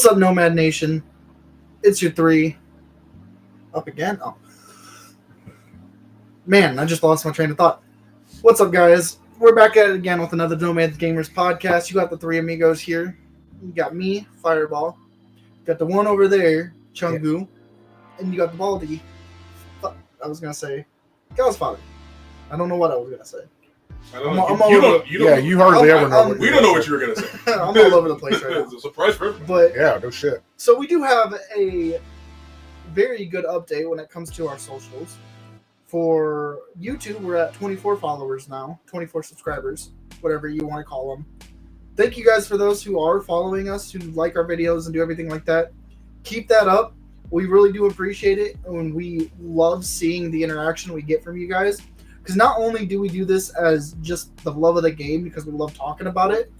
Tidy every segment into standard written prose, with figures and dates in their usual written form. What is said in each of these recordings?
What's up, Nomad Nation? It's your three. Up again? Oh. Man, I just lost my train of thought. What's up, guys? We're back at it again with another Gnomads Gamers podcast. You got the three amigos here. You got me, Fireball. You got the one over there, Chungu. Yeah. And you got the Baldy. I was going to say, God's father. I don't know what I was going to say. I don't know. You hardly ever know. We don't know what you were going to say. I'm all over the place right now. It's a surprise for everyone. But yeah, no shit. So we do have a very good update when it comes to our socials. For YouTube, we're at 24 followers now, 24 subscribers, whatever you want to call them. Thank you guys for those who are following us, who like our videos and do everything like that. Keep that up. We really do appreciate it, and we love seeing the interaction we get from you guys. Because not only do we do this as just the love of the game, because we love talking about it,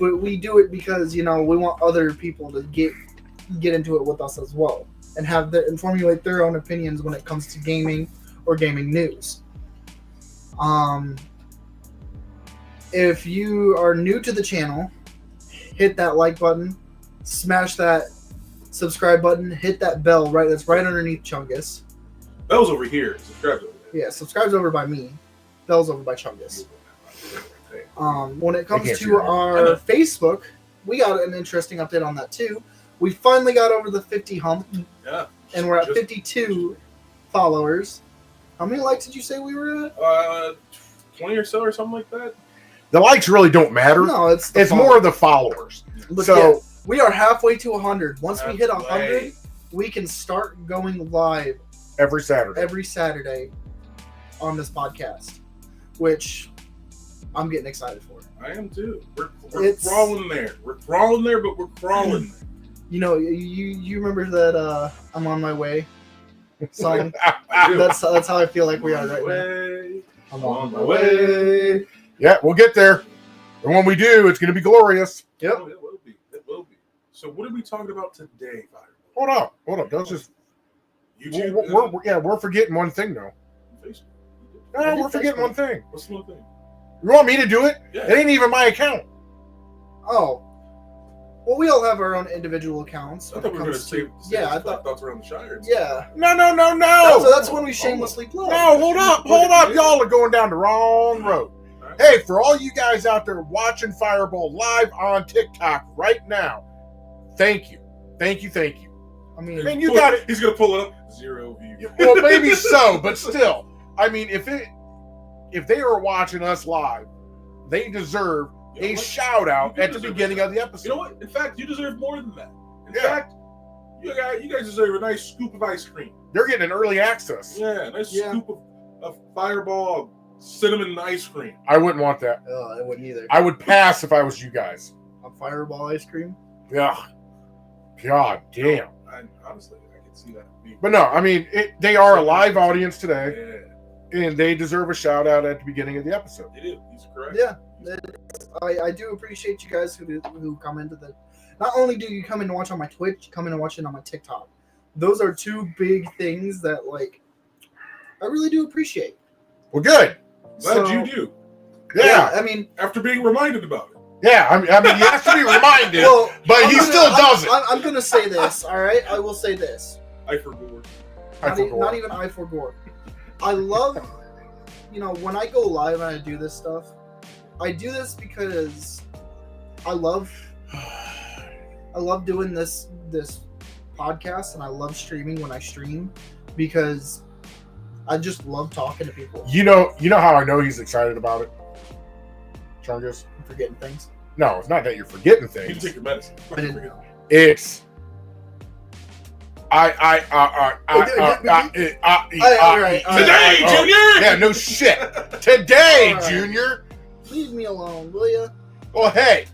but we do it because, you know, we want other people to get into it with us as well, and formulate their own opinions when it comes to gaming or gaming news. If you are new to the channel, hit that like button, smash that subscribe button, hit that bell that's right underneath Chungus. Bell's over here. Subscribe over there. Yeah, subscribe's over by me. Bell's over by Chungus. When it comes to our Facebook, we got an interesting update on that too. We finally got over the 50 hump. Yeah. And we're at 52 followers. How many likes did you say we were at? 20 or so or something like that. The likes really don't matter. No, it's more of the followers. But so yeah, we are halfway to 100. Once we hit 100, we can start going live every Saturday. Every Saturday on this podcast, which I'm getting excited for. I am too. We're crawling there. We're crawling there, but we're crawling there. You know, you remember that I'm on my way song? That's how I feel like we are right now. I'm on my way. Yeah, we'll get there. And when we do, it's going to be glorious. Yep. Oh, it will be. It will be. So what are we talking about today, Fire? Hold up. Don't just... YouTube? We're forgetting one thing, though. Facebook. No, we're forgetting one thing. What's the one thing? You want me to do it? Yeah. It ain't even my account. Oh. Well, we all have our own individual accounts. I thought we were going to say I thought thoughts around the Shire. Yeah. No. So that's when we shamelessly plug. No, hold up. Y'all are going down the wrong road. Right. Hey, for all you guys out there watching Fireball live on TikTok right now, thank you. I mean, and you got it. He's going to pull it up. 0 views. Well, maybe so, but still. I mean, if they are watching us live, they deserve a shout out at the beginning of the episode. You know what? In fact, you deserve more than that. In fact, you guys deserve a nice scoop of ice cream. They're getting an early access. Yeah, a nice scoop of Fireball cinnamon ice cream. I wouldn't want that. I wouldn't either. I would pass if I was you guys. A Fireball ice cream? Yeah. God damn. Honestly, I can see that. But no, I mean, they are a live audience today, and they deserve a shout out at the beginning of the episode. They do. He's correct. Yeah, I do appreciate you guys who come into the. Not only do you come in and watch on my Twitch, you come in and watch it on my TikTok. Those are two big things that I really do appreciate. Well, good. Glad you do. Yeah, I mean, after being reminded about it. Yeah, I mean, he has to be reminded, but he still doesn't. I'm going to say this, all right? I will say this. I forgot. Not even I forgot. I love, when I go live and I do this stuff, I do this because I love doing this podcast, and I love streaming when I stream because I just love talking to people. You know how I know he's excited about it? Chungus? I'm forgetting things. No, it's not that you're forgetting things. You take your medicine. I didn't know. It's Today, Junior. Yeah, no shit. Today, All right. Junior. Leave me alone, will you? Well, hey,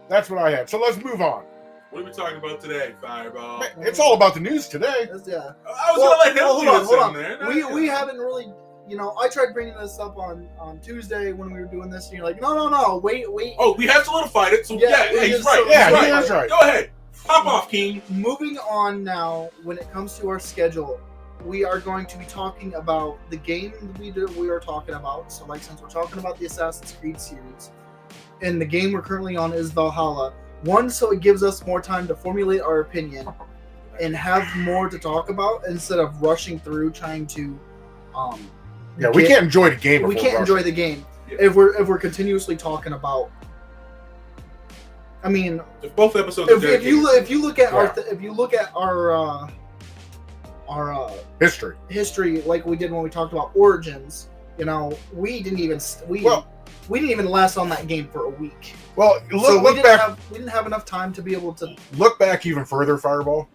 that's what I had. So let's move on. What are we talking about today, Fireball? It's all about the news today. Yeah. I was gonna let him hold lead on, us hold in on. there. We haven't really, I tried bringing this up on Tuesday when we were doing this, and you're like, no, wait. Oh, we have solidified it. So yeah, he's right. Yeah, he's right. Go ahead. Pop off, King. Moving on now, when it comes to our schedule, we are going to be talking about the game we are talking about. So, like, since we're talking about the Assassin's Creed series, and the game we're currently on is Valhalla. One, so it gives us more time to formulate our opinion and have more to talk about instead of rushing through trying to. We can't enjoy the game. We can't enjoy the game if we're continuously talking about. I mean, if both episodes. If you look at our history, like we did when we talked about Origins, we didn't even last on that game for a week. Well, we didn't have enough time to be able to look back even further. Fireball.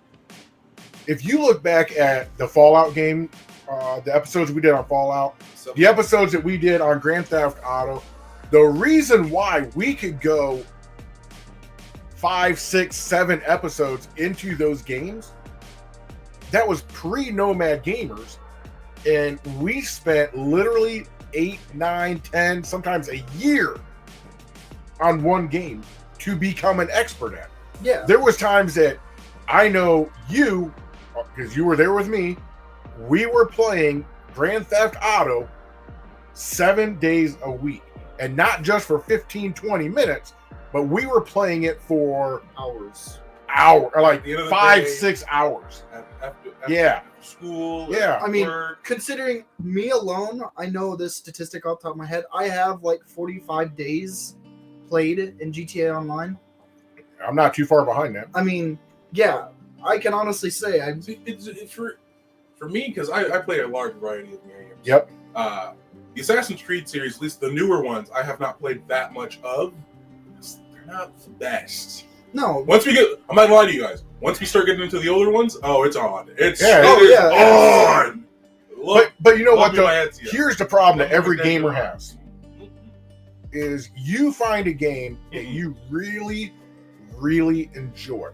If you look back at the Fallout game, the episodes we did on Fallout, the episodes that we did on Grand Theft Auto, the reason why we could go 5, 6, 7 episodes into those games, that was pre-Nomad gamers, and we spent literally 8, 9, 10, sometimes a year on one game to become an expert at. Yeah. There was times that I know you, because you were there with me, we were playing Grand Theft Auto 7 days a week, and not just for 15, 20 minutes, but we were playing it for like 5, 6 hours. After school. Yeah. I mean, considering me alone, I know this statistic off the top of my head. I have like 45 days played in GTA Online. I'm not too far behind that. I mean, yeah, I can honestly say it's for me, because I play a large variety of games. Yep. The Assassin's Creed series, at least the newer ones, I have not played that much of. They're not the best. No. I'm not gonna lie to you guys. Once we start getting into the older ones, it's on. It is on. But you know what though? Here's the problem that every gamer has. Is you find a game that you really, really enjoy,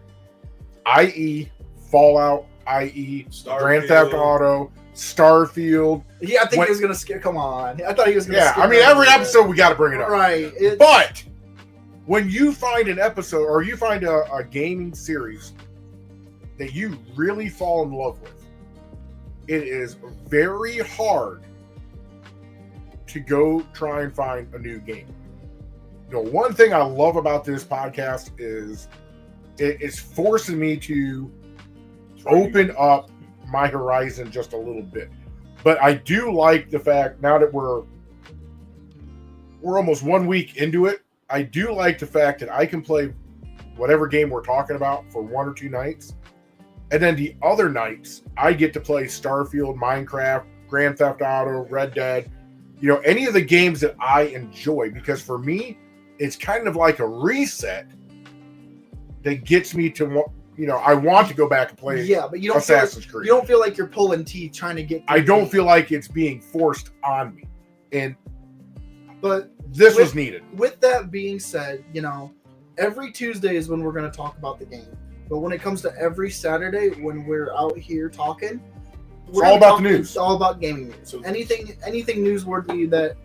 i.e. Fallout, i.e. Grand Theft Auto, Starfield. Yeah, I think he was going to skip. Come on. I thought he was going to skip. I mean, every episode we got to bring it up. Right. But when you find an episode or you find a gaming series that you really fall in love with, it is very hard to go try and find a new game. One thing I love about this podcast is it's forcing me to open up my horizon just a little bit. But I do like the fact, now that we're almost 1 week into it, I do like the fact that I can play whatever game we're talking about for 1 or 2 nights. And then the other nights, I get to play Starfield, Minecraft, Grand Theft Auto, Red Dead, any of the games that I enjoy. Because for me, it's kind of like a reset that gets me to, I want to go back and play but you don't Assassin's Creed. You don't feel like you're pulling teeth trying to get. I don't feel like it's being forced on me. But this was needed. With that being said, every Tuesday is when we're going to talk about the game. But when it comes to every Saturday when we're out here talking, it's all about the news. It's all about gaming news. So anything newsworthy that,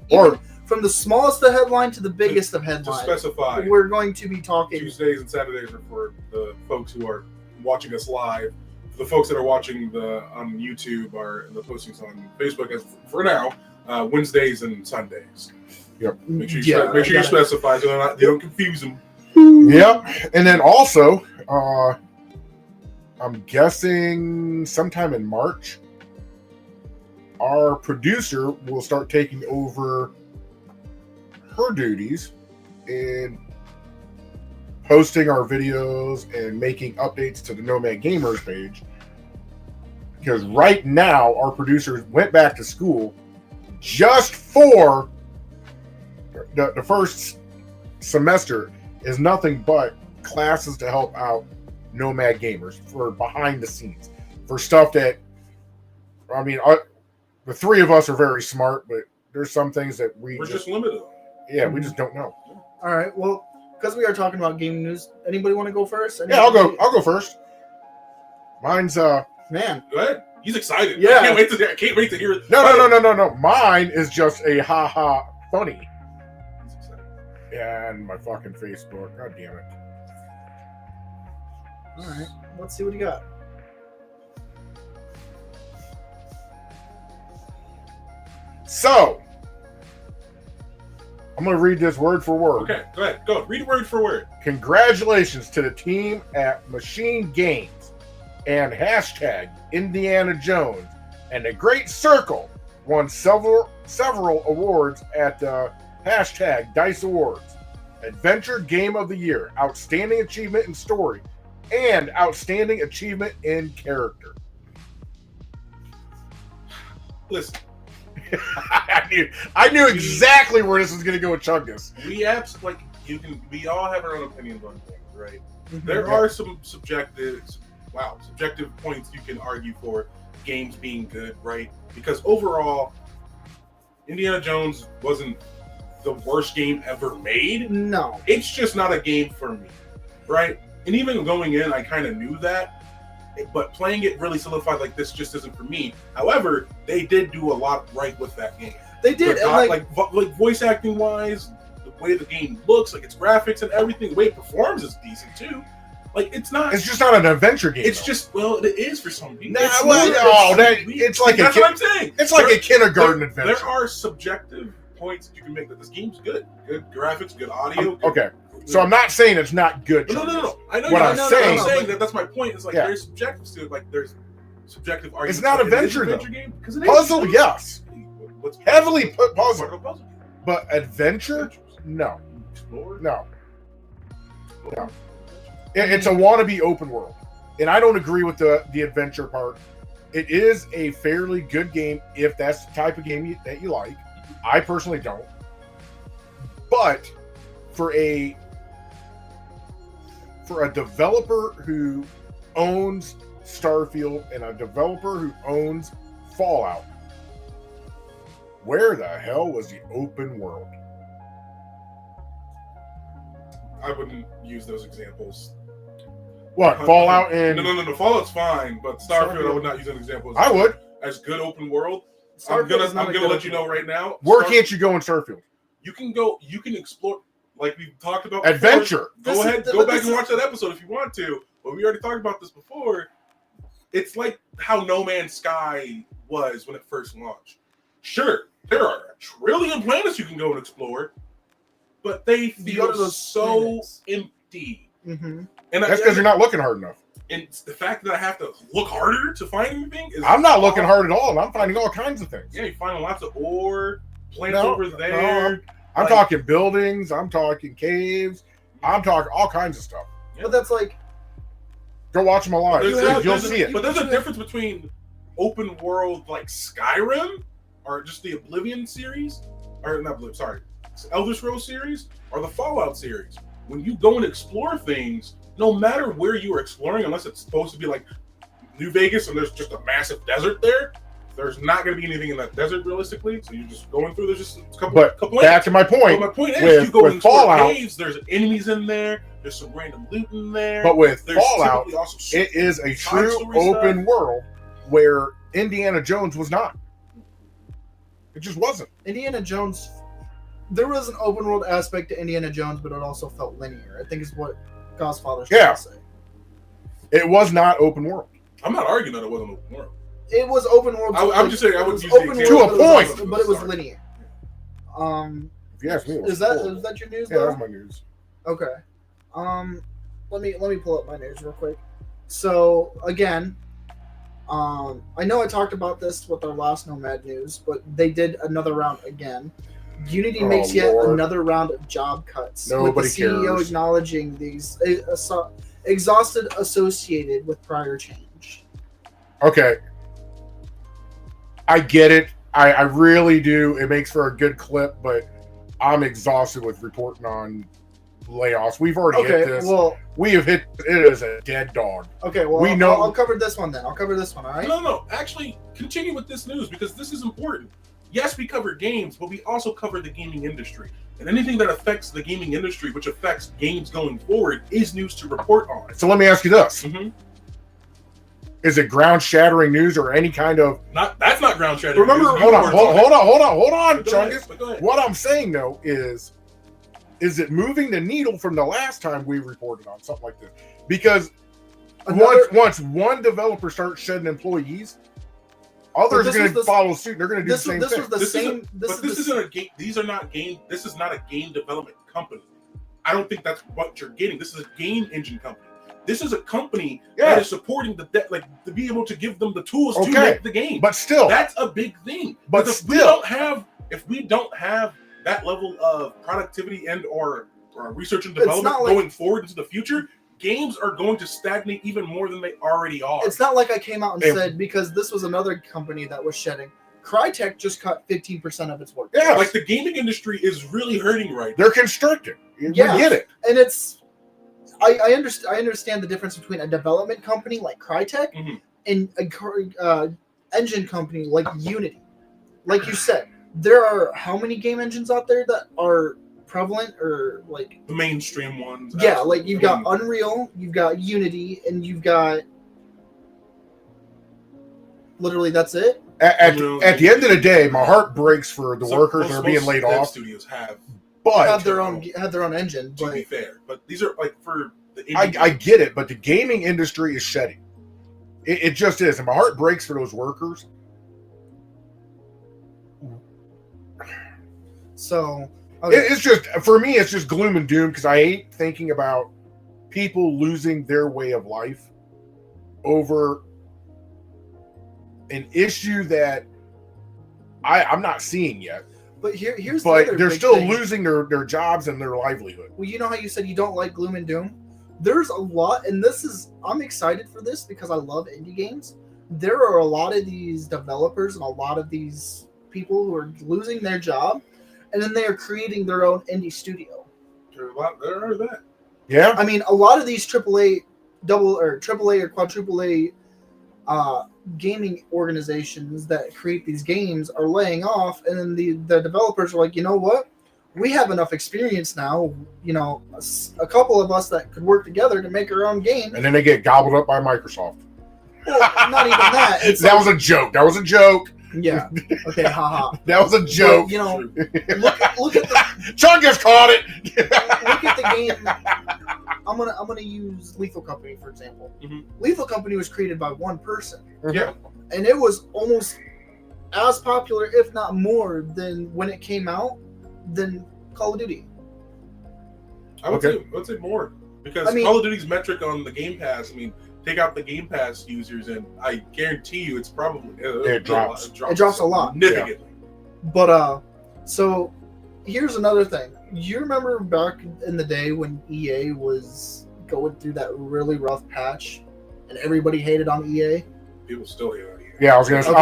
from the smallest of headline to the biggest of headline, to specify, we're going to be talking. Tuesdays and Saturdays are for the folks who are watching us live. The folks that are watching on YouTube are the postings on Facebook. As for now, Wednesdays and Sundays. Yep. Make sure you specify so they don't confuse them. Yep. And then also, I'm guessing sometime in March, our producer will start taking over her duties in posting our videos and making updates to the Nomad Gamers page. Because right now, our producers went back to school just for the first semester is nothing but classes to help out Nomad Gamers for behind the scenes. for stuff that, I mean, the three of us are very smart, but there's some things that we're just limited. Yeah, we just don't know. All right. Well, because we are talking about gaming news, anybody want to go first? Yeah, I'll go first. Mine's man. Go ahead. He's excited. Yeah. I can't wait to hear it. No. Mine is just a ha funny. He's excited. And my fucking Facebook. God damn it. All right. Let's see what you got. So, I'm going to read this word for word. Okay, go ahead. Go. Read word for word. Congratulations to the team at Machine Games and hashtag Indiana Jones and the Great Circle won several awards at the hashtag Dice Awards. Adventure Game of the Year, Outstanding Achievement in Story, and Outstanding Achievement in Character. Listen. I knew exactly where this was going to go with Chungus. We all have our own opinions on things, right? Mm-hmm. There are some subjective points you can argue for games being good, right? Because overall, Indiana Jones wasn't the worst game ever made. No. It's just not a game for me, right? And even going in, I kind of knew that. But playing it really solidified, like, this just isn't for me. However, they did do a lot right with that game. They did. Like voice acting wise, the way the game looks, like its graphics and everything, the way it performs is decent too. Like, it's just not an adventure game. It's just, well, it is for some people. That's what I'm saying. It's like a kindergarten adventure. There are subjective points that you can make that this game's good. Good graphics, good audio. Okay. So I'm not saying it's not good. No. I know what I'm saying that's my point. It's like there's subjective to it. Like, there's subjective arguments. It's not adventure game. Puzzle, yes. What's heavily puzzle. But adventure? Adventures. No. Explore? No. It's a wannabe open world. And I don't agree with the adventure part. It is a fairly good game if that's the type of game that you like. I personally don't. But for a developer who owns Starfield and a developer who owns Fallout, where the hell was the open world? I wouldn't use those examples. What, Fallout and... No. Fallout's fine, but Starfield, I would not use an example. I would. As good open world. I'm gonna let you know right now. Where can't you go in Starfield? You can explore, like we talked about adventure. Before. Go back and watch that episode if you want to. But we already talked about this before. It's like how No Man's Sky was when it first launched. Sure, there are a trillion planets you can go and explore, but they feel so empty. Mm-hmm. And that's because you're not looking hard enough. And the fact that I have to look harder to find anything is... I'm not looking hard at all, and I'm finding all kinds of things. Yeah, you're finding lots of ore, planets over there. No, I'm talking buildings, I'm talking caves, I'm talking all kinds of stuff. Yeah. But that's like... Go watch them alive. You'll see it. But there's a difference between open world like Skyrim, or just the Oblivion series, or not Oblivion, sorry, Elder Scrolls series, or the Fallout series. When you go and explore things, no matter where you are exploring, unless it's supposed to be like New Vegas and there's just a massive desert there, there's not going to be anything in that desert realistically. So you're just going through. There's just a couple. Back to my point. But my point is, you go and explore caves. There's enemies in there. There's some random loot in there. But with Fallout, it is a true open world where Indiana Jones was not. It just wasn't. Indiana Jones. There was an open world aspect to Indiana Jones, but it also felt linear, I think is what Godfather's trying to say. It was not open world. I'm not arguing that it wasn't open world. It was open world. I'm just saying I would use open the to a point, but it was linear. If you ask me, is that your news? Yeah, that's my news. Okay. Let me pull up my news real quick. So again, I know I talked about this with our last Gnomad news, but they did another round again. Unity makes yet another round of job cuts. Nobody with the CEO cares. acknowledging these exhausted associated with prior change. Okay. I get it. I really do. It makes for a good clip, but I'm exhausted with reporting on layoffs. We've already hit Okay, this. well, We have hit it as a dead dog. okay, well, We know- I'll cover this one then. I'll cover this one, all right? No. Actually, continue with this news because this is important. Yes, we cover games, but we also cover the gaming industry. And anything that affects the gaming industry, which affects games going forward, is news to report on. So let me ask you this. Mm-hmm. Is it ground-shattering news or any kind of... That's not ground shattering. Remember, news. hold on, Go Chungus. ahead, go ahead. What I'm saying, though, is it moving the needle from the last time we reported on something like this? Because once one developer starts shedding employees, others are going to follow suit. They're going to do the same thing. This isn't a game. These are not game. This is not a game development company. I don't think that's what you're getting. This is a game engine company. This is a company that is supporting the to be able to give them the tools to make the game. But still, that's a big thing. But if we don't have that level of productivity and or research and development going forward into the future, games are going to stagnate even more than they already are. It's not like I came out and said, because this was another company that was shedding. Crytek just cut 15% of its work. Yeah, like the gaming industry is really hurting right now. They're constricted. We get it. And it's I understand the difference between a development company like Crytek and a engine company like Unity. Like you said, there are how many game engines out there that are prevalent or like the mainstream ones? Yeah, like you've got Unreal, you've got Unity, and you've got literally that's it. At the end of the day, my heart breaks for the workers that are being laid off. Studios have their own engine. To be fair, but these are like for the. I get it, but the gaming industry is shedding. It just is, and my heart breaks for those workers. So it's just for me, it's just gloom and doom because I hate thinking about people losing their way of life over an issue that I'm not seeing yet. But here's but they're still losing their jobs and their livelihood. Well, you know how you said you don't like gloom and doom? There's a lot, and I'm excited for this because I love indie games. There are a lot of these developers and a lot of these people who are losing their job, and then they are creating their own indie studio. There are that. Yeah. I mean, a lot of these AAA or quadruple A gaming organizations that create these games are laying off, and then the developers are like, you know what? We have enough experience now, a couple of us that could work together to make our own game. And then they get gobbled up by Microsoft. Well, not even that. Was a joke. That was a joke. Yeah. Okay, haha. That was a joke. But, look at the Chungus caught it. Look at the game. I'm gonna use Lethal Company for example. Mm-hmm. Lethal Company was created by one person. Yeah. And it was almost as popular, if not more, than when it came out than Call of Duty. I would say more because Call of Duty's metric on the Game Pass. I mean, take out the Game Pass users, and I guarantee you, it's probably it drops. It drops a lot significantly. Yeah. But so here's another thing. You remember back in the day when EA was going through that really rough patch, and everybody hated on EA? People still hate on EA. Yeah, I was gonna say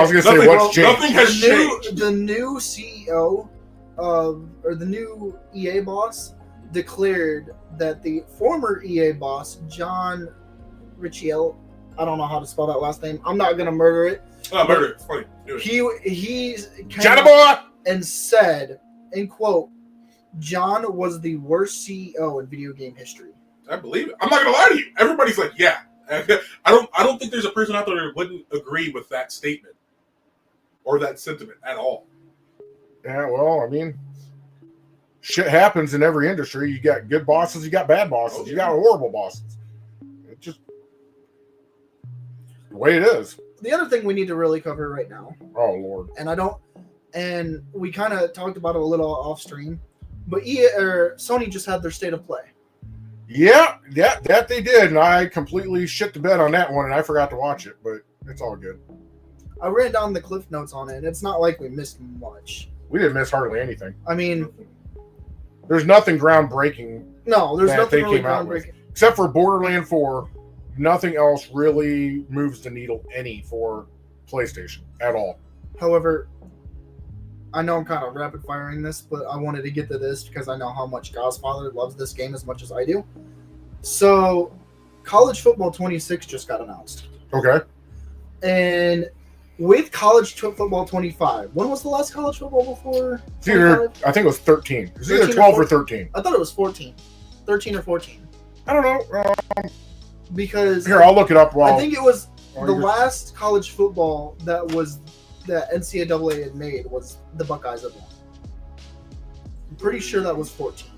what's changed. Nothing has changed. The new CEO or the new EA boss declared that the former EA boss, John Ricciello, I don't know how to spell that last name. I'm not gonna murder it. Murder it. It's funny. He's Johnny boy, and said, in quote, John was the worst CEO in video game history. I believe it. I'm not gonna lie to you. Everybody's like, yeah. I don't think there's a person out there that wouldn't agree with that statement or that sentiment at all. Yeah, well, I mean, shit happens in every industry. You got good bosses, you got bad bosses, you got horrible bosses. It's just the way it is. The other thing we need to really cover right now. Oh Lord. And we kind of talked about it a little off stream, but Sony just had their state of play. Yeah, that they did, and I completely shit the bed on that one, and I forgot to watch it, but it's all good. I ran down the cliff notes on it, and it's not like we missed much. We didn't miss hardly anything. I mean, there's nothing groundbreaking. No, there's nothing really groundbreaking. Except for Borderlands 4, nothing else really moves the needle any for PlayStation at all. However, I know I'm kind of rapid firing this, but I wanted to get to this because I know how much Godfather loves this game as much as I do. So, College Football 26 just got announced. Okay. And with College Football 25, when was the last College Football before? It's either, I think it was 13. It was either 13 12 or 13. I thought it was 14. 13 or 14. I don't know. Because Here, I'll look it up while... I think it was while the you're- last college football that NCAA had made was the Buckeyes had won. I'm pretty sure that was 14.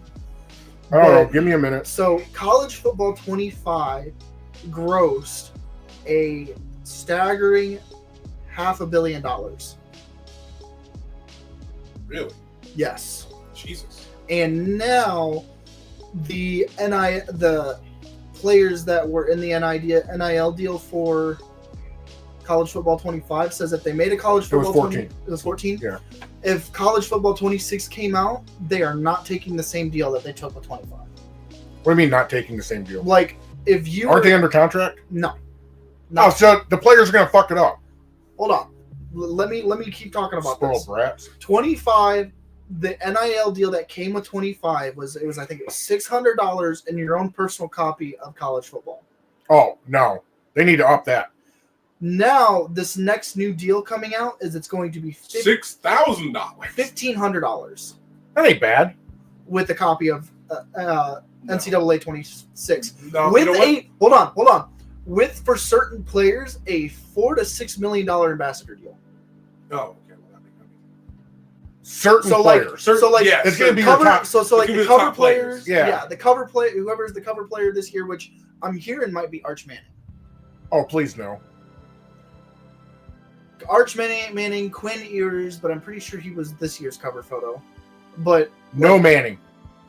I don't know. But- Give me a minute. So College Football 25 grossed a staggering $500 million. Really? Yes. Jesus. And now the players that were in the NIL deal for College Football 25 says if they made a College It was Football 14. it was 14? Yeah. If College Football 26 came out, they are not taking the same deal that they took with 25. What do you mean not taking the same deal? Like, if you Aren't they under contract? No. Oh, so the players are going to fuck it up. Hold on. Let me keep talking about Spoiled this. brats. 25, the NIL deal that came with 25 was I think it was $600 in your own personal copy of college football. Oh, no. They need to up that. Now, this next new deal coming out is it's going to be $6,000. $1,500 That ain't bad. with a copy of NCAA 26. No, With you know what? hold on. With, for certain players, a $4 to $6 million ambassador deal. Oh, okay. Well, Certain So, like, players. so like yeah, it's going to be cover, your top. so like it's gonna be the the cover top players, players. Yeah. the cover play, whoever's the cover player this year, which I'm hearing might be Arch Manning. Oh, please no. Arch Manning, Quinn Ewers, but I'm pretty sure he was this year's cover photo. But No Manning.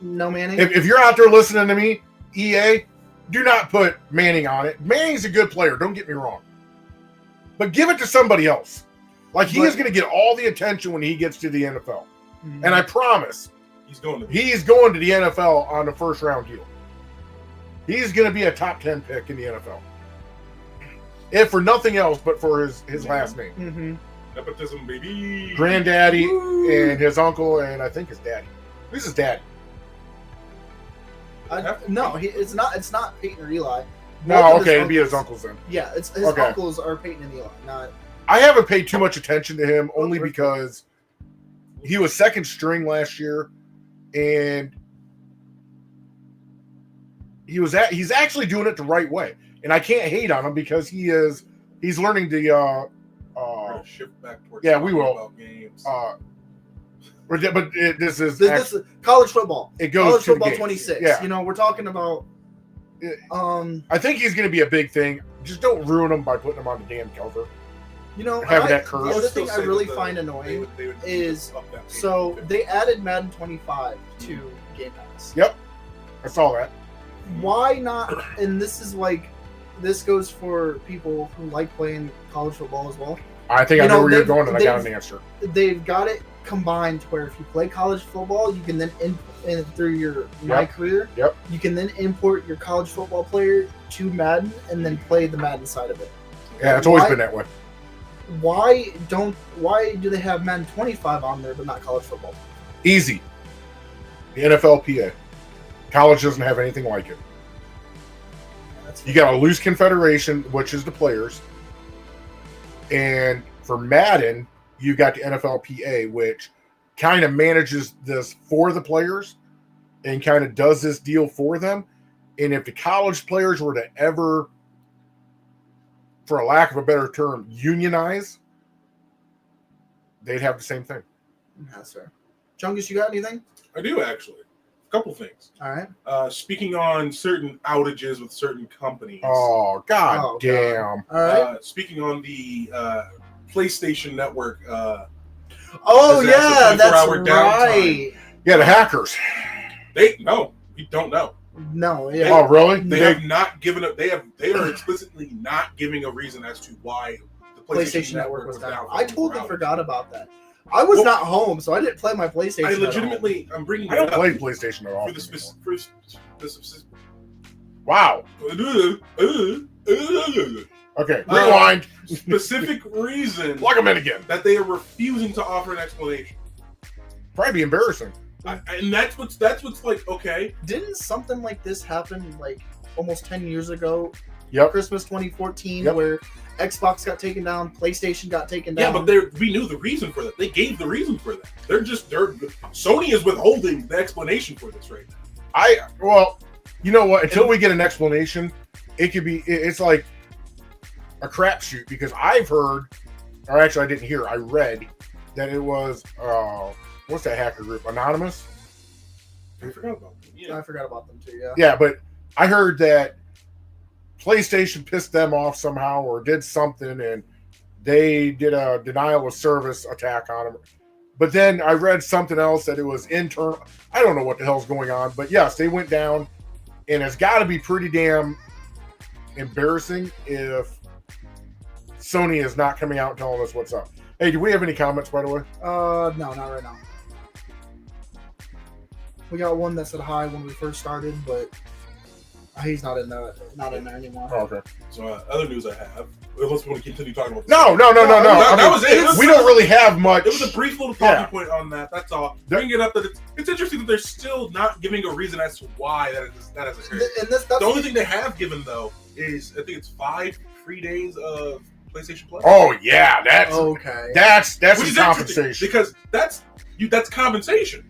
no Manning. If you're out there listening to me, EA, do not put Manning on it. Manning's a good player, don't get me wrong. But give it to somebody else. Like, he is going to get all the attention when he gets to the NFL. Mhm. And I promise, He's going to he's going to the NFL on the first round deal. He's going to be a top 10 pick in the NFL. If for nothing else but for his last name. Mhm. nepotism, baby. Granddaddy Woo. and his uncle and I think his daddy. Who's his daddy? No, it's not Peyton or Eli. Both No, of his okay, it'd be his uncles- uncles then. Yeah, it's his Okay. uncles are Peyton and Eli, not. I haven't paid too much attention to him only because he was second string last year, and he's actually doing it the right way. And I can't hate on him because he's learning the We're gonna shift back towards yeah, we will. about games. this is This is college football. it goes College to the football games. 26. Yeah, You know, we're talking about. I think he's going to be a big thing. Just don't ruin him by putting him on the damn cover. You know, Having that the curve. other would still thing I say really that find they annoying would is up that page so to they added Madden 25 to Game Pass. Yep, I saw that. Why not? And this goes for people who like playing college football as well. I think You I know know, where you're they've- going, and I got an they've- answer. They've got it combined to where if you play college football, you can then through your My Career, Yep. you can then import your college football player to Madden and then play the Madden side of it. Yeah, it's always Why- been that way. Why do they have Madden 25 on there but not college football? Easy. The NFLPA. College doesn't have anything like it. That's You got a loose confederation, which is the players. And for Madden, you got the NFLPA, which kind of manages this for the players and kind of does this deal for them. And if the college players were to ever, for a lack of a better term, unionize, they'd have the same thing. That's fair. Chungus, you got anything? I do actually. A couple things. All right. Speaking on certain outages with certain companies. Oh, God Oh, damn. All right. Speaking on the PlayStation Network. Oh Is that yeah, that's 24-hour downtime? right. Yeah, the hackers. We don't know. No, yeah. Oh, really? They have not given up. They are explicitly not giving a reason as to why the PlayStation Network was down. for I totally 24 hours. forgot about that. I was Well, not home, so I didn't play my PlayStation. I at legitimately, I'm bringing I it don't up play PlayStation at all. for the Wow. Okay, rewind. specific reason Plug them in again. that they are refusing to offer an explanation. Probably be embarrassing. And that's what's like, okay. Didn't something like this happen like almost 10 years ago? Yep. Christmas 2014, Yep. where Xbox got taken down, PlayStation got taken down. Yeah, but we knew the reason for that. They gave the reason for that. Sony is withholding the explanation for this right now. Well, you know what? Until we get an explanation, it's like a crapshoot, because I've heard, or actually I didn't hear, I read that it was what's that hacker group? Anonymous? I forgot about them. Yeah. I forgot about them too. Yeah. Yeah, but I heard that PlayStation pissed them off somehow or did something, and they did a denial of service attack on them. But then I read something else that it was internal. I don't know what the hell's going on, but yes, they went down, and it's got to be pretty damn embarrassing if Sony is not coming out and telling us what's up. Hey, do we have any comments, by the way? No, not right now. We got one that said hi when we first started, but he's not in there anymore. Oh, okay. So other news I have, unless we want to continue talking about this. No. That was it. We don't really have much. It was a brief little talking point on that. That's all. Bring it up that it's interesting that they're still not giving a reason as to why that has occurred. The only thing they have given though is I think it's 5 free days of PlayStation Plus. Oh yeah, that's okay. That's Which is compensation, because that's compensation.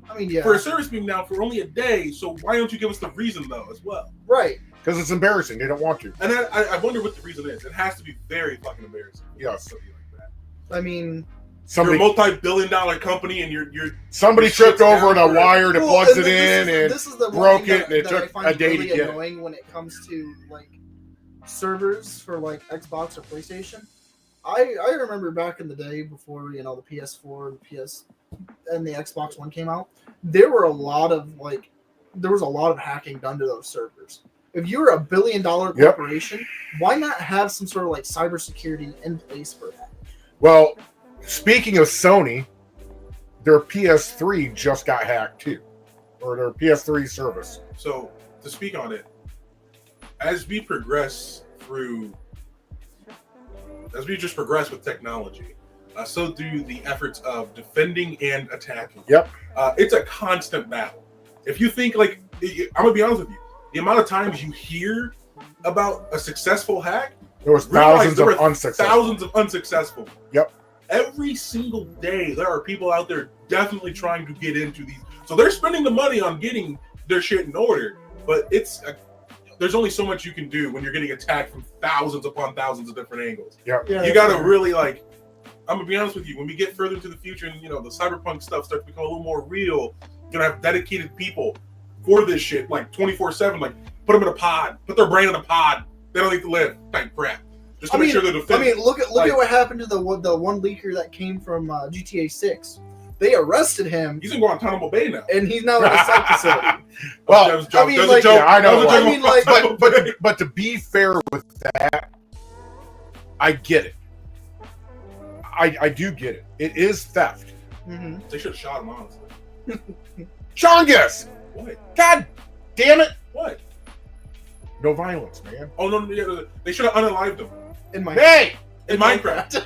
I mean, yeah. For a service being down for only a day, so why don't you give us the reason though as well? Right. Because it's embarrassing. They don't want to. And I wonder what the reason is. It has to be very fucking embarrassing. Yes. Something like that. I mean, you're a multi-billion-dollar company, and you're somebody tripped over a wire that plugs it in and this is the broke it, and it that took I find a day really to get it. annoying when it comes to like servers for like Xbox or PlayStation. I remember back in the day before the PS4, the PS, and the Xbox One came out, there was a lot of hacking done to those servers. If you're a $1 billion corporation, why not have some sort of like cybersecurity in place for that? Well, speaking of Sony, their PS3 just got hacked too, or their PS3 service. So to speak on it, as we just progress with technology, so do the efforts of defending and attacking. Yep. It's a constant battle. If you think I'm gonna be honest with you, the amount of times you hear about a successful hack, there was thousands of unsuccessful. Yep. Every single day, there are people out there definitely trying to get into these. So they're spending the money on getting their shit in order, but there's only so much you can do when you're getting attacked from thousands upon thousands of different angles. Yep. Yeah, You gotta really I'm gonna be honest with you. When we get further into the future and the cyberpunk stuff starts to become a little more real, you're gonna have dedicated people for this shit, like 24/7. Like put them in a pod, put their brain in a pod. They don't need to live. Type crap. Just to make sure they're defended. I mean, look at what happened to the one leaker that came from GTA 6. They arrested him. He's in Guantanamo Bay now, and he's now in a psych facility. Well, that was a joke. I mean, that was a joke. Yeah, I know. That was a joke. But to be fair with that, I get it. I do get it. It is theft. Mm-hmm. They should have shot him, honestly. Chongus! What? God damn it! What? No violence, man. Oh no! Yeah, they should have unalived him Hey! in Minecraft.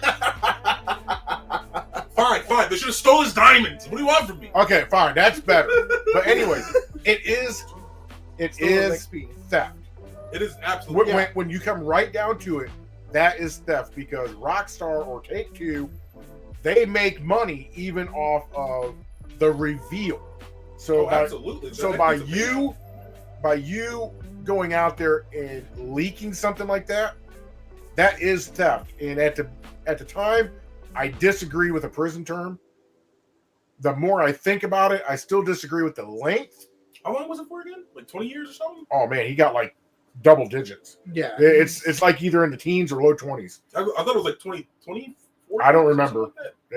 Fine. They should have stole his diamonds. What do you want from me? Okay, fine. That's better. But anyways, it is theft. It is absolutely. When you come right down to it, that is theft, because Rockstar or Take-Two, they make money even off of the reveal. So absolutely. So by you going out there and leaking something like that, that is theft. And at the time, I disagree with the prison term. The more I think about it, I still disagree with the length. How long was it for again? Like 20 years or something? Oh man, he got like double digits. Yeah. It's like either in the teens or low 20s. I thought it was like 20. I don't remember. Like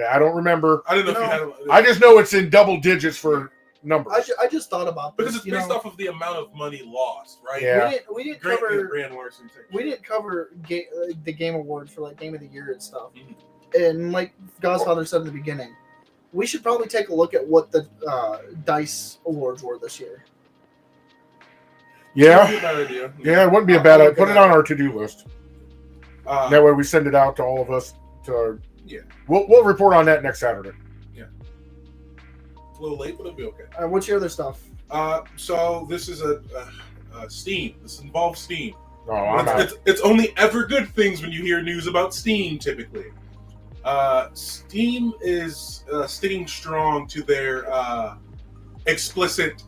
I don't remember. I didn't know if you had. I just know it's in double digits for numbers. I just thought about this, because it's based off of the amount of money lost, right? Yeah. We didn't Grand cover Larson thing. we didn't cover the Game Awards for like Game of the Year and stuff. Mhm. And like Godfather said in the beginning, we should probably take a look at what the DICE awards were this year. Yeah. Wouldn't be a bad idea. Yeah, it wouldn't be a bad idea. Put it on our to-do list. That way we send it out to all of us. We'll report on that next Saturday. Yeah. a little late, but it'll be okay. What's your other stuff? So this is a Steam. This involves Steam. Oh, I'm out. It's only ever good things when you hear news about Steam, typically. Steam is sticking strong to their explicit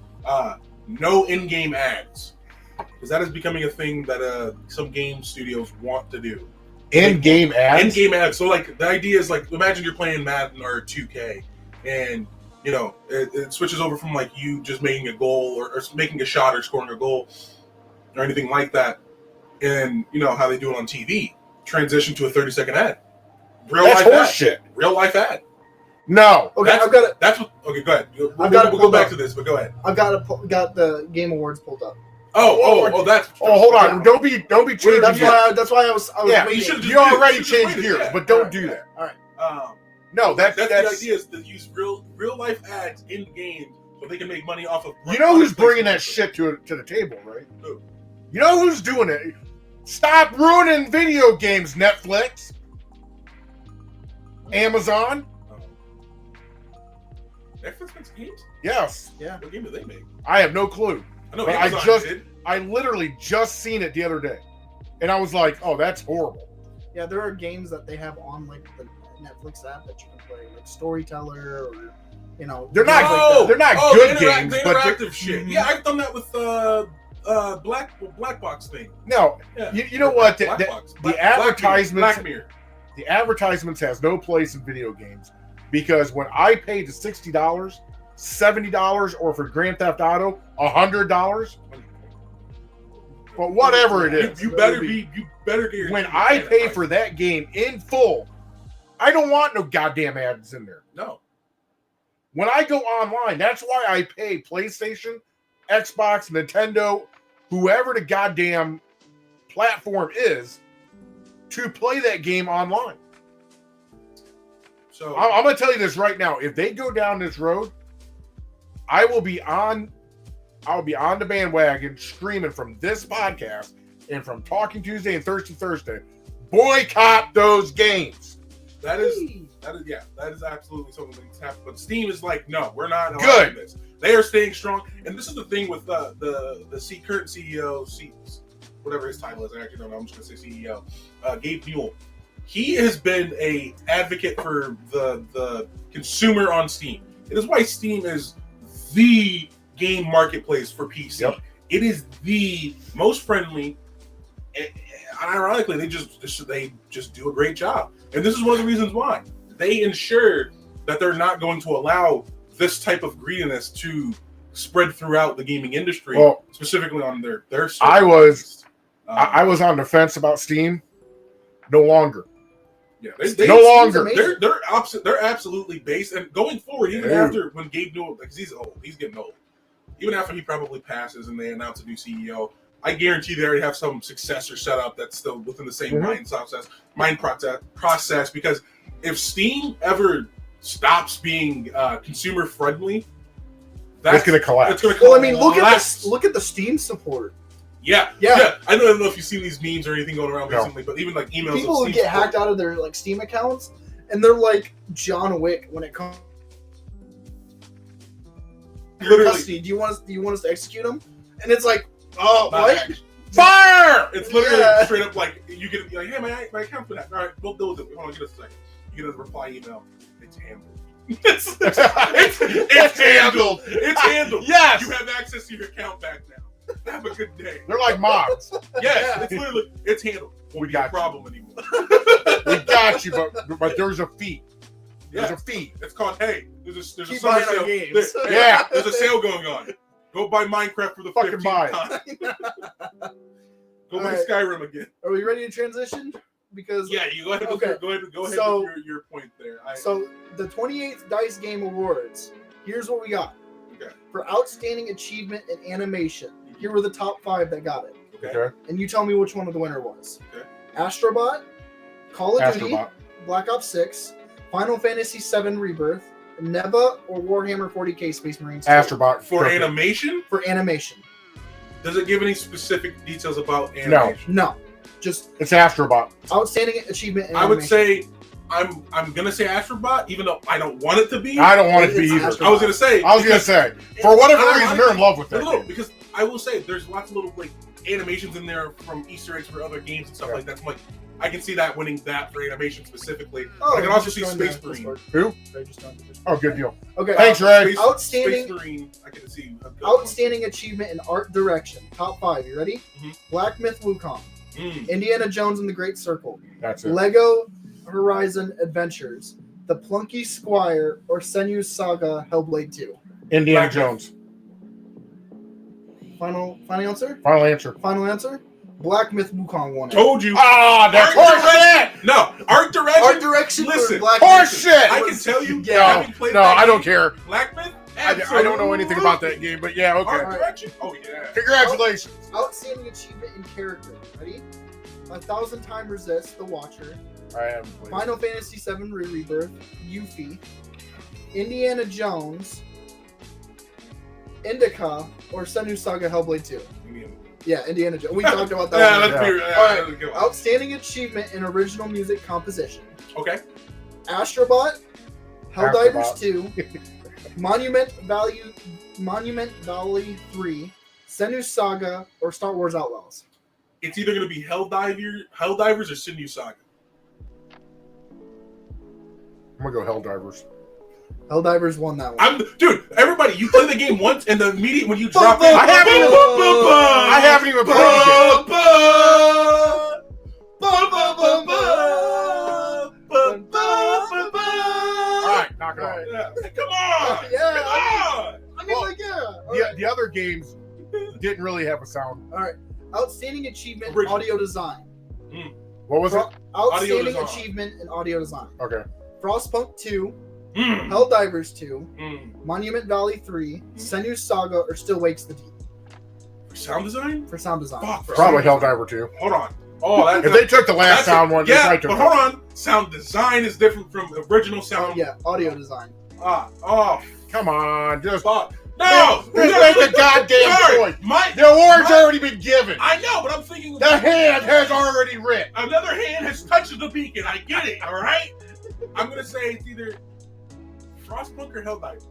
no in-game ads. Because that is becoming a thing that some game studios want to do. In-game ads? In-game ads. So, like, the idea is, like, imagine you're playing Madden or 2K, and, you know, it switches over from, like, you just making a goal or making a shot or scoring a goal or anything like that. And, you know, how they do it on TV. Transition to a 30-second ad. That's horseshit. Real life ad. No. Okay, I've got it. That's what. Okay, go ahead. We'll go back to this, but go ahead. I've got the Game Awards pulled up. That's. Oh, hold on. Don't be changing. That's why I was yeah, waiting. you already changed gears, but don't do that. All right. No, that's the idea is to use real life ads in games so they can make money off of. You know who's bringing that shit to the table, right? Who? You know who's doing it? Stop ruining video games, Netflix, Amazon. Netflix makes games? Yes. Yeah. What game do they make? I have no clue. I know But Amazon I literally just seen it the other day, and I was like, "Oh, that's horrible." Yeah, there are games that they have on like the Netflix app that you can play, like Storyteller, or you know, They're not. games They're not good the games, but interactive shit. Yeah, I've done that with Black Box thing. No, Yeah. You know what? The advertisements. Black Mirror. The advertisements has no place in video games because when I paid the $60, $70, or for Grand Theft Auto $100, but whatever it is, you better get your when I pay for that game in full, I don't want no goddamn ads in there. No. When I go online, that's why I pay PlayStation, Xbox, Nintendo, whoever the goddamn platform is, to play that game online. So I'm going to tell you this right now. If they go down this road, I will be on the bandwagon screaming from this podcast and from Talking Tuesday and Thirsty Thursday. Boycott those games. that is absolutely something that's happening. But Steam is like, no, we're not Good. this. They are staying strong, and this is the thing with the current CEO, whatever his title is. I actually don't know. I'm just gonna say CEO, Gabe Newell. He has been a advocate for the consumer on Steam. It is why Steam is the game marketplace for PC. Yep. It is the most friendly, and ironically, they just do a great job. And this is one of the reasons why they ensure that they're not going to allow this type of greediness to spread throughout the gaming industry, specifically on their servers. I was on the fence about Steam. No longer. Yeah, No longer. They're absolutely based, and going forward, even after when Gabe Newell, because he's old, he's getting old. Even after he probably passes and they announce a new CEO, I guarantee they already have some successor set up that's still within the same mind process. Because if Steam ever stops being consumer friendly, it's going to collapse. Well, I mean, look at the Steam support. Yeah. I don't know if you've seen these memes or anything going around recently, but even like emails. People get hacked out of their like Steam accounts, and they're like John Wick when it comes. Literally, do you want us to execute them? And it's like, oh, what? Fire! It's literally straight up like you get like, hey, my account's been hacked. All right, we'll deal with it. Hold on, give us a second. You get a reply email. It's handled. It's handled. It's handled. Yes. You have access to your account back now. Have a good day. They're like mobs. Yes, it's literally handled. Won't be a problem anymore. We got you, but there's a fee. There's a fee. It's called there's a Keep summer buying our sale. games. Yeah. There's a sale going on. Go buy Minecraft for the Fucking 15th time. Go buy Skyrim again. Are we ready to transition? Because you go ahead. Okay. Go ahead So- with your point there. So the 28th Dice Game Awards. Here's what we got. Okay. For outstanding achievement in animation, here were the top 5 that got it. Okay. And you tell me which one of the winner was. Okay. Astrobot, Call of Duty, Astrobot. Black Ops 6, Final Fantasy VII Rebirth, Neva, or Warhammer 40k Space Marines 2. Astrobot. For animation, For animation. does it give any specific details about animation? No. Just It's Astrobot. outstanding achievement in I would animation. say I'm gonna say Astrobot, even though I don't want it to be. I don't want it to be It's either. Astrobot. I was gonna say. For whatever I reason, like they're it. in love with that. No, game. because I will say there's lots of little like animations in there from Easter eggs for other games and stuff like that. So I'm like, I can see that winning that for animation specifically. Oh, I can also just see joined Space the Marine. Discord. Who? Ray just joined the Discord. Oh, good deal. Okay. Thanks, Ray. Outstanding- Space Marine. I can see. Outstanding achievement in art direction. Top 5. You ready? Mhm. Black Myth Wukong, Mm. Indiana Jones and the Great Circle, That's it. Lego Horizon Adventures, The Plunky Squire, or Senu's Saga Hellblade 2. Indiana Black Jones. Final answer? Final answer. Final answer? Black Myth Wukong won it. Told you. Ah, that's Art horseshit! No, art direction. Art direction Listen, for Black Horseshit! I can tell you. Yeah. having played No, that I don't game, care. Black Myth. I don't know anything about that game, but yeah, okay. Art direction. Oh yeah. Congratulations. Outstanding achievement in character. Ready? 1,000 Time Resist, The Watcher, I am. Final Fantasy VII Rebirth, Yuffie, Indiana Jones, Indica, or Senu's Saga Hellblade 2. Yeah, Indiana Jones. We talked about that. Yeah, one. let's be. All right. Let's go. Outstanding achievement in original music composition. Okay. Astrobot, Helldivers Astrobot. 2, Monument Valley 3, Senu's Saga, or Star Wars Outlaws. It's either gonna be Helldivers or Sinew Saga. I'm gonna go Helldivers. Helldivers won that one. Dude, everybody, you play the game once, and the immediate when you drop it, I haven't even played the game. All right, knock it off. Come on! Yeah, Come on! I mean, Well, like, yeah. All right. The other games didn't really have a sound. All right. Outstanding achievement in Original. audio design. What was it? Outstanding design. achievement in audio design. Okay. Frostpunk 2, Mm. Helldivers 2, Mm. Monument Valley 3, Senu's Saga, or Still Wakes the Deep Sound design? for sound design. Fuck. Probably Helldiver too. Hold on. Oh, that's If they took the last that's sound one, they yeah, probably took but that. hold on. Sound design is different from original Oh, sound. yeah, audio design. Oh, Come on, just fuck. No! just make a goddamn Sorry, choice. My, The award's already been given. I know, but I'm thinking The hand has already writ. another hand has touched the beacon. I get it, all right? I'm going to say it's either Frostpunk or Helldivers.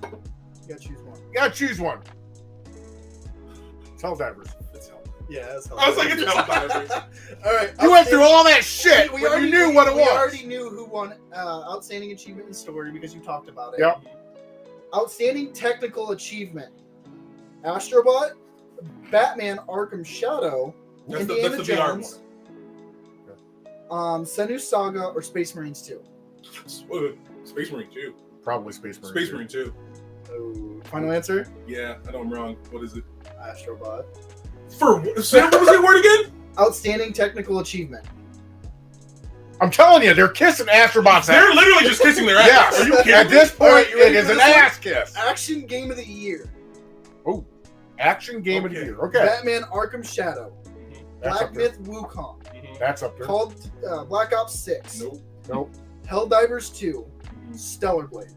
You gotta choose one. You gotta choose one. It's Helldivers. It's Helldivers. Yeah, that's I was like, it's Helldivers. All right. You went through all that shit. We when already you knew what it We was. already knew who won Outstanding Achievement in Story because you talked about it. Yep. Outstanding Technical Achievement. Astrobot, Batman Arkham Shadow, That's Indiana the VR Jones, Senu's Saga, or Space Marines 2. Space Marine 2. Probably Space Marine. Space Marine 2. Oh, final answer? Yeah, I know I'm wrong. What is it? Astrobot. Say what was the word again? Outstanding Technical Achievement. I'm telling you, they're kissing Astrobot's They're ass. literally just kissing their ass. Yes. Are you kidding At me? this point, Alright, you ready it is for an this one? ass kiss. Action Game of the Year. Action game of the Okay. year. Okay. Batman Arkham Shadow. That's Black up there. Myth Wukong. Mhm. That's up there. Called Black Ops 6. Nope. Helldivers 2. Stellar Blade.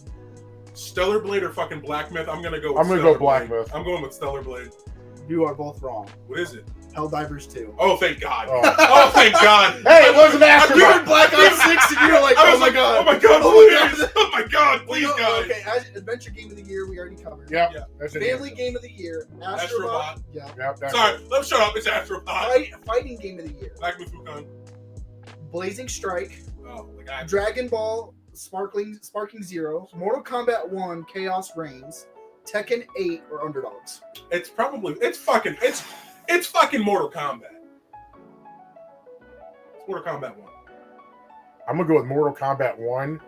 Stellar Blade or fucking Black Myth? I'm gonna go. With I'm gonna Stellar go Black Blade. Myth. I'm going with Stellar Blade. You are both wrong. What is it? Helldivers 2. Oh, thank God. Oh. Oh, thank God. Hey, it wasn't I'm giving Astrobot. Black Ops 6 and you're like, I oh was my like, god. Oh my God. Oh my Please. Oh my God. Please, No, God. okay, Adventure Game of the Year we already covered. Yep. Yeah. That's it. Family Game of the Year. Astrobot. Astrobot. Yeah. Yep. That's Sorry. it. Let's shut up. It's Astrobot. Fighting Game of the Year. Black Myth Wukong. Blazing Strike. Oh my God. Dragon Ball Sparking Zero. Mortal Kombat 1 Chaos Reigns. Tekken 8 or Underdogs. It's probably. It's fucking Mortal Kombat. It's Mortal Kombat 1. I'm gonna go with Mortal Kombat 1,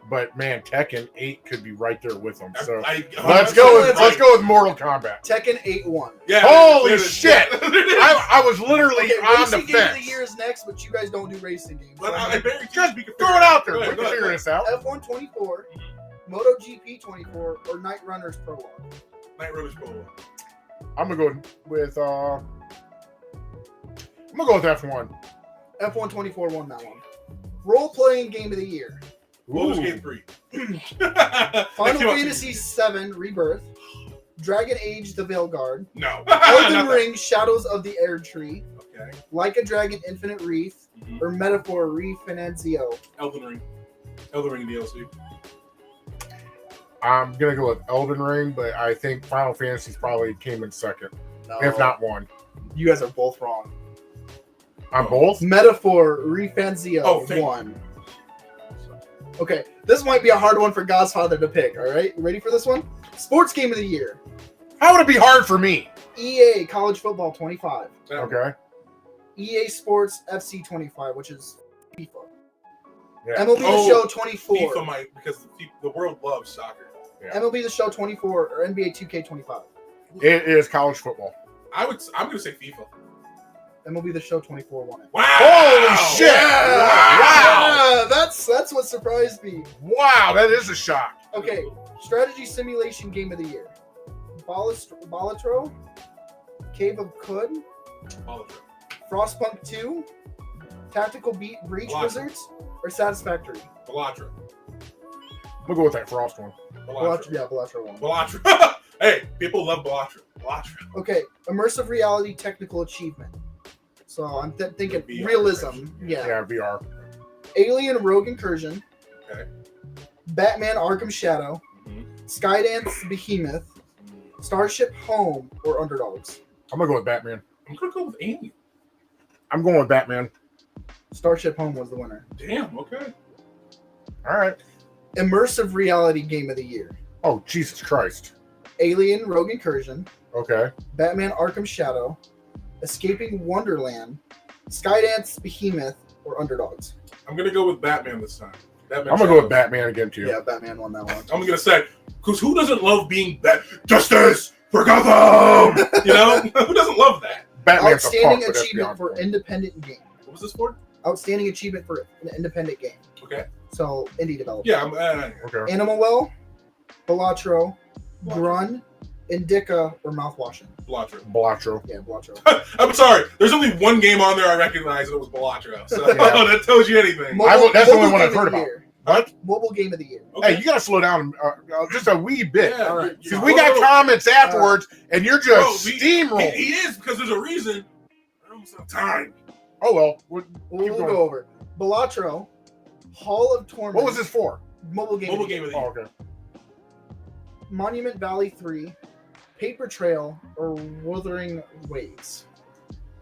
but man, Tekken 8 could be right there with them. So let's go with Mortal Kombat. Tekken 8-1. Yeah. Holy there it is. shit. Yeah, there it is. I was literally Okay, on the Racing Game of the fence. Year is next, but you guys don't do racing games. But I very Just throw it out there. Go We ahead, can go figure ahead. this out. F1 24, MotoGP 24, or Night Runners Prologue. Night Runners Polo. I'm gonna go with F1. F1 24 won that one. Role playing game of the year. Baldur's Ooh. Gate 3. Final Fantasy VII Rebirth. Dragon Age The Veilguard. No. Elden Not that. Ring Shadows of the Air Tree. Okay. Like a Dragon Infinite Wreath. Mhm. Or Metaphor Refinanzio. Elden Ring. Elden Ring DLC. I'm gonna go with Elden Ring, but I think Final Fantasy's probably came in second, No, if not one. you guys are both wrong. On both? Metaphor Refanzio Oh, thank won. Okay, this might be a hard one for Godfather to pick. All right, you ready for this one? Sports game of the year: How would it be hard for me? EA College Football 25, Okay. EA Sports FC 25, which is FIFA, Yeah. MLB The Oh, Show 24, FIFA might, because the world loves soccer. Yeah. MLB The Show 24, or NBA 2K 25. It is college football. I'm gonna say FIFA. MLB The Show 24 won it. Wow! Holy shit! Yeah, that's what surprised me. Wow, that is a shock. Okay, strategy simulation game of the year: Balatro, Cave of Khud, Balatro. Frostpunk 2, Tactical Breach Balatro. Wizards, or Satisfactory? Balatro. We'll go with that Frost one. Balatro. Yeah, Balatro won. Balatro. Hey, people love Balatro. Balatro. Okay, immersive reality technical achievement. So I'm thinking VR, realism. right? Yeah. Yeah, VR. Alien Rogue Incursion. Okay. Batman Arkham Shadow. Mhm. Skydance Behemoth. Starship Home, or Underdogs? I'm gonna go with Batman. I'm gonna go with Alien. I'm going with Batman. Starship Home was the winner. Damn. Okay. All right. Immersive reality game of the year: Oh, Jesus Christ. Alien Rogue Incursion, Okay. Batman Arkham Shadow, Escaping Wonderland, Skydance Behemoth, or Underdogs? I'm gonna go with Batman this time. Batman I'm gonna go with Batman again, too. Yeah, Batman won that one. I'm gonna say, because who doesn't love being Justice for Gotham? You know, who doesn't love that? Batman's a Outstanding punk, but that's achievement beyond for point. independent game. What was this for? Outstanding achievement for an independent game. Okay. So indie development. Yeah. Okay. Animal Well, Balatro, Grun, Indica, or Mouthwashing? Balatro. Balatro. Yeah, Balatro. I'm sorry. There's only one game on there I recognize, and it was Balatro. So Yeah. that tells you anything. That's the only one game I've of heard the about. year. What? Mobile game of the year. Okay. Hey, you gotta slow down just a wee bit. Yeah. All right. Because we got comments afterwards, and you're Bro, just steamrolling. He is, because there's a reason. I almost have time. Oh, well. We'll Keep going. go over. Balatro, Hall of Torment. What was this for? Mobile game. Mobile of the game of the Oh, year. okay. Monument Valley 3, Paper Trail, or Wuthering Waves?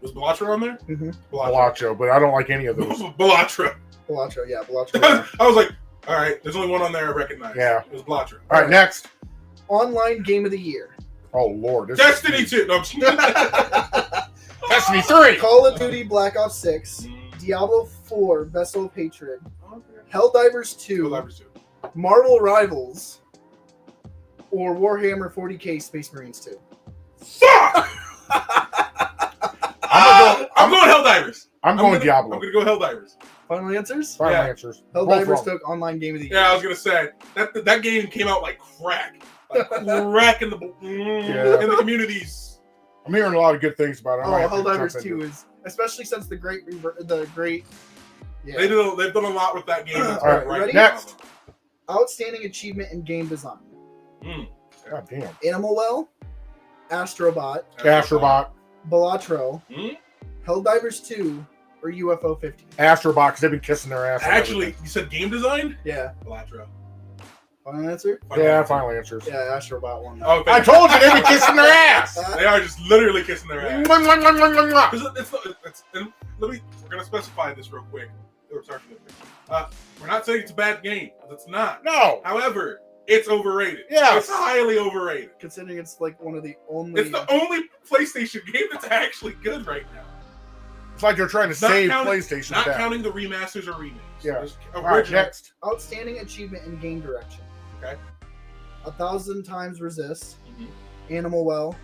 Was Balatro on there? Mm-hmm. Balatro, but I don't like any of those. Balatro. Balatro, yeah, Balatro. I was like, all right, there's only one on there I recognize. Yeah. It was Balatro. All right, next. Online game of the year: Oh, Lord. This Destiny 2. No, I'm just Destiny 3. Call of Duty Black Ops 6, Mm, Diablo 4 Vessel of Hatred, okay. Helldivers 2, Helldivers 2. Marvel Rivals, or Warhammer 40k Space Marines 2. Fuck! I'm going Helldivers. I'm going I'm Diablo. gonna go Helldivers. Final answers? Final Yeah. answers. Both Helldivers wrong. took online game of the year. Yeah, I was gonna say that game came out like crack, crack in the in the communities. I'm hearing a lot of good things about it. I might Oh, have to jump Helldivers into 2 it. is, especially since the great. Yeah. They've done a lot with that game. All right, ready? next. Outstanding achievement in game design: Mm. God damn. Animal Well, Astrobot, Astrobot. Balatro, Hmm? Helldivers 2, or UFO 50. Astrobot, because they've been kissing their ass. and Actually, everything. you said game design? Yeah. Balatro. Final answer? Yeah, final answers. Yeah, Astrobot won that. Oh, I told you they've been kissing their ass. they are just literally kissing their ass. Mwah, mwah, mwah, mwah, mwah. 'Cause and we're gonna specify this real quick. We're not saying it's a bad game, 'cause it's not. No. However, it's overrated. Yes. It's highly overrated. Considering it's like one of the only. It's the only PlayStation game that's actually good right now. It's like they're trying to Not save counting- PlayStation. Not back. counting the remasters or remakes. Yeah. Just All right, original. next. Outstanding achievement in game direction: Okay. 1,000 Times Resist, Mhm. Animal Well,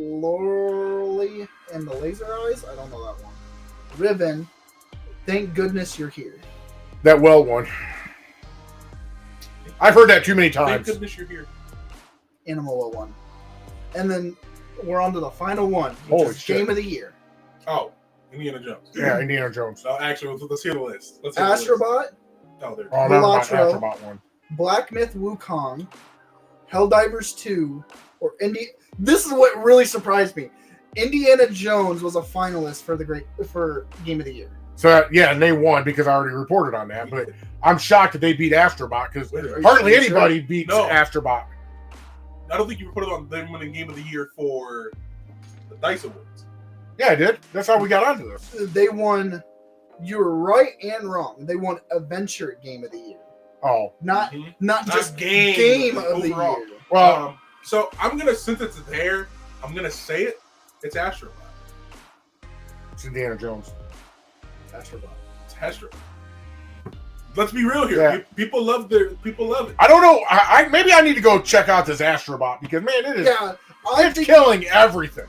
Loreley and the Laser Eyes. I don't know that one. Riven. Thank goodness you're here. That well one. I've heard that too many Thank times. goodness you're here. Animal Well one. And then we're on to the final one, which Holy is shit. game of the year: Oh, Indiana Jones. Yeah, Indiana Jones. So actually, let's hear the list. Let's hear the list. Astrobot, Oh, there. Oh, never mind. Balatro. Astrobot one. Black Myth Wukong, Helldivers 2, or This is what really surprised me. Indiana Jones was a finalist for game of the year. So yeah, and they won because I already reported on that. But I'm shocked that they beat Astrobot because Wait, are you hardly sure? anybody beats No. Astrobot. I don't think you reported on them winning Game of the Year for the Dice Awards. Yeah, I did. That's how we got onto this. They won. You were right and wrong. They won Adventure Game of the Year, Oh, not Mhm. not Not just game of the overall. year. well, So I'm gonna, since it's there, I'm gonna say it. It's Astrobot. it's Indiana Jones. Astrobot. It's Astrobot. Let's be real here. Yeah. People love it. I don't know. I maybe I need to go check out this Astrobot because man, it is Yeah, I it's think killing everything.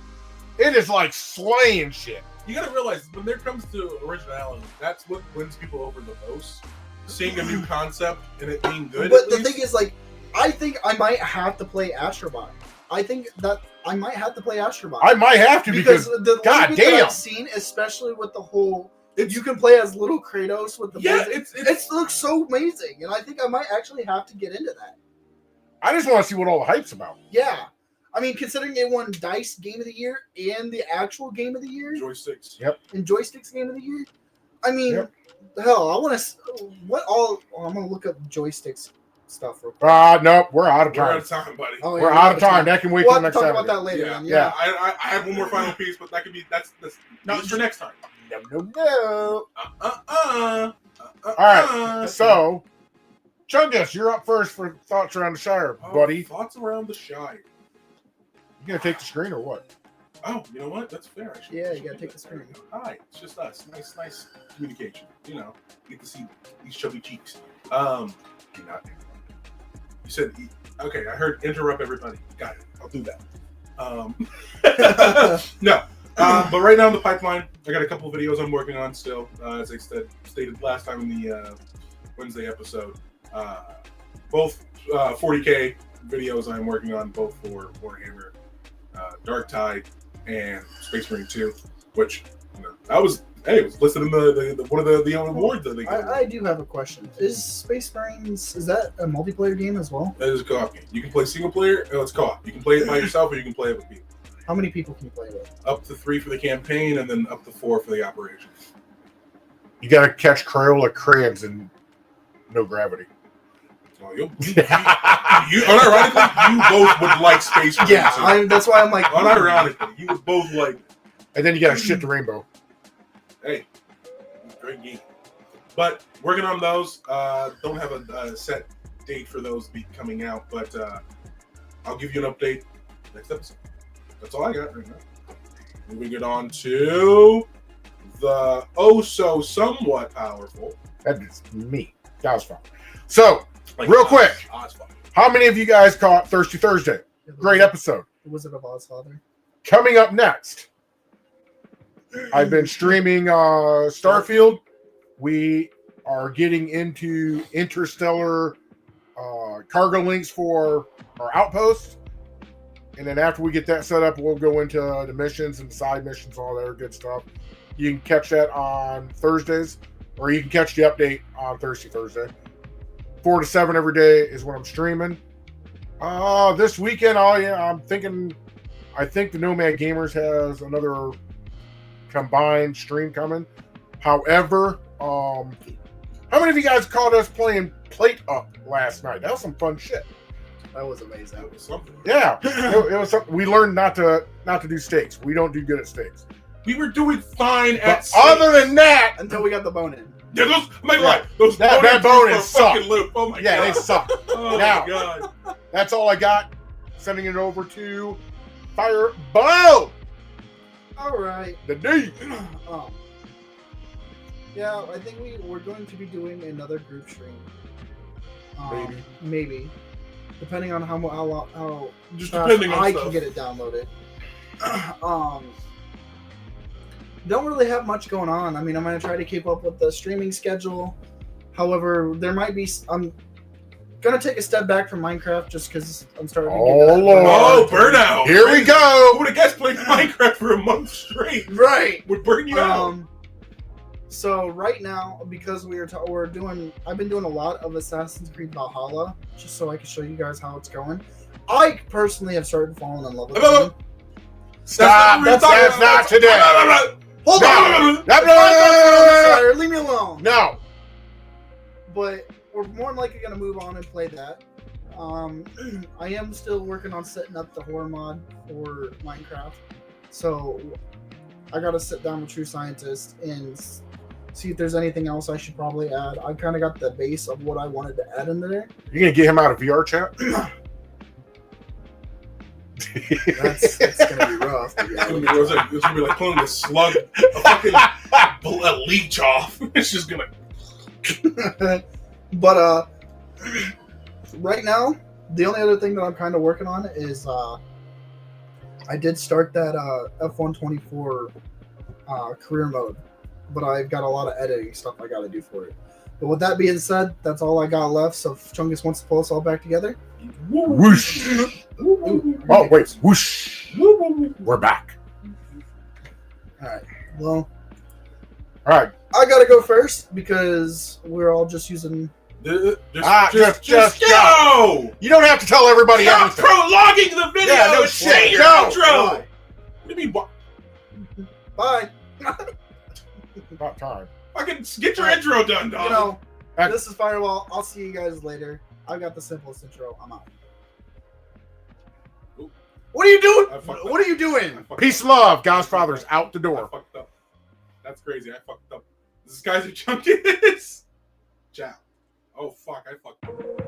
It is like slaying shit. You gotta realize when there comes to originality, that's what wins people over the most. Seeing a new concept and it being good. But at the least. thing is, like, I think I might have to play Astrobot. I think that I might have to play Astrobot. I might have to because the God little bit that damn. I've seen, especially with the whole, It's- you can play as little Kratos with the yeah, blazing- it's it looks so amazing, and I think I might actually have to get into that. I just want to see what all the hype's about. Yeah, I mean, considering they won Dice Game of the Year and the actual Game of the Year joysticks. and Joysticks Game of the Year, I mean, Yep. hell, I want to. What all? Oh, I'm gonna look up Joysticks stuff real quick. Nope, we're out of We're out time. of time, buddy. Oh, yeah, We're out of time. That can wait We'll till have to next talk Saturday. about that later. Yeah, Then. Yeah. I have one more final piece, but that could be that's No, for next time. No. All All right. So, Chungus, you're up first for thoughts around the Shire, buddy. Thoughts around the Shire. You gonna take the screen or what? Oh, you know what? That's fair. I should, Yeah, I you should gotta do take that. the screen. Hi, it's just us. Nice communication. You know, get to see these chubby cheeks. Do not. You said okay. I heard interrupt everybody. Got it. I'll do that. No. But right now in the pipeline, I got a couple of videos I'm working on still. As I stated last time in the Wednesday episode, both 40K videos I'm working on, both for Warhammer, Dark Tide, and Space Marine 2, which that was it was listed in the one of the awards that they gave. I do have a question. Is Space Marines, is that a multiplayer game as well? That is a co-op game. You can play single player. It's co-op. You can play it by yourself, or you can play it with people. How many people can you play with? Up to 3 for the campaign, and then up to 4 for the operation. You gotta catch Crayola crayons in no gravity. Oh, you unironically, you both would like Space Marine. Yeah, that's why I'm like. Unironically, you would both like. And then you gotta shit the rainbow. Hey, great game. But working on those. Don't have a set date for those to be coming out, but I'll give you an update next episode. That's all I got right now. Moving it on to the somewhat powerful. That is me. That was fun. So, real quick, Ozfire. how many of you guys caught Thirsty Thursday? Great episode. The Wizard of Oz Father. Coming up next, I've been streaming Starfield. We are getting into interstellar cargo links for our outposts. And then after we get that set up, we'll go into the missions and side missions, all that good stuff. You can catch that on Thursdays, or you can catch the update on Thursday. 4 to 7 every day is when I'm streaming. This weekend, I think the Nomad Gamers has another combined stream coming. However, how many of you guys caught us playing Plate Up last night? That was some fun shit. That was amazing. That was something. Yeah, it was something. We learned not to do stakes. We don't do good at stakes. We were doing fine But at other than that, Until we got the bone in. yeah, those, my Yeah. God, those That bonus bonus were sucked. fucking lit. Oh my yeah, God. they suck. Oh Now. my God. That's all I got. Sending it over to Fireball, All right. the D. Yeah, I think we're going to be doing another group stream. Maybe. Depending on how Just fast depending on I stuff. can get it downloaded. Don't really have much going on. I mean, I'm gonna try to keep up with the streaming schedule. However, there might be. I'm gonna take a step back from Minecraft just because I'm starting to get Oh, that Lord. Oh, burnout. Here we Who go. would have guessed playing Minecraft for a month straight Right. would burn you out? So right now, because I've been doing a lot of Assassin's Creed Valhalla, just so I can show you guys how it's going. I personally have started falling in love with it. Stop. That's not today. Hold No. on! No, no, Fire, leave me alone. no. But we're more than likely gonna move on and play that. I am still working on setting up the horror mod for Minecraft, so I gotta sit down with True Scientist and see if there's anything else I should probably add. I kind of got the base of what I wanted to add in there. You gonna get him out of VR chat? That's gonna be rough. It's gonna be like pulling a slug, a fucking a leech off. It's just gonna. But right now, the only other thing that I'm kind of working on is I did start that F124 career mode, but I've got a lot of editing stuff I got to do for it. But with that being said, that's all I got left. So if Chungus wants to pull us all back together. Whoosh. Oh, wait. Whoosh. We're back. All right. Well, All right. I got to go first because we're all just using... Just go! You don't have to tell everybody Stop everything. prologuing the video! Yeah, no and shit. say your Go. intro! Bye. What do you mean, what? Bye. About time. Fucking get your intro done, dog. You know, Uh, this is Firewall. I'll see you guys later. I've got the simplest intro. I'm out. Ooh. What are you doing? I fucked What up. are you doing? I fucked Peace, up. love. God's father's out the I door. fucked up. That's crazy. I fucked up. This guy's a Chunkus. Ciao. Oh, fuck. I fucked up.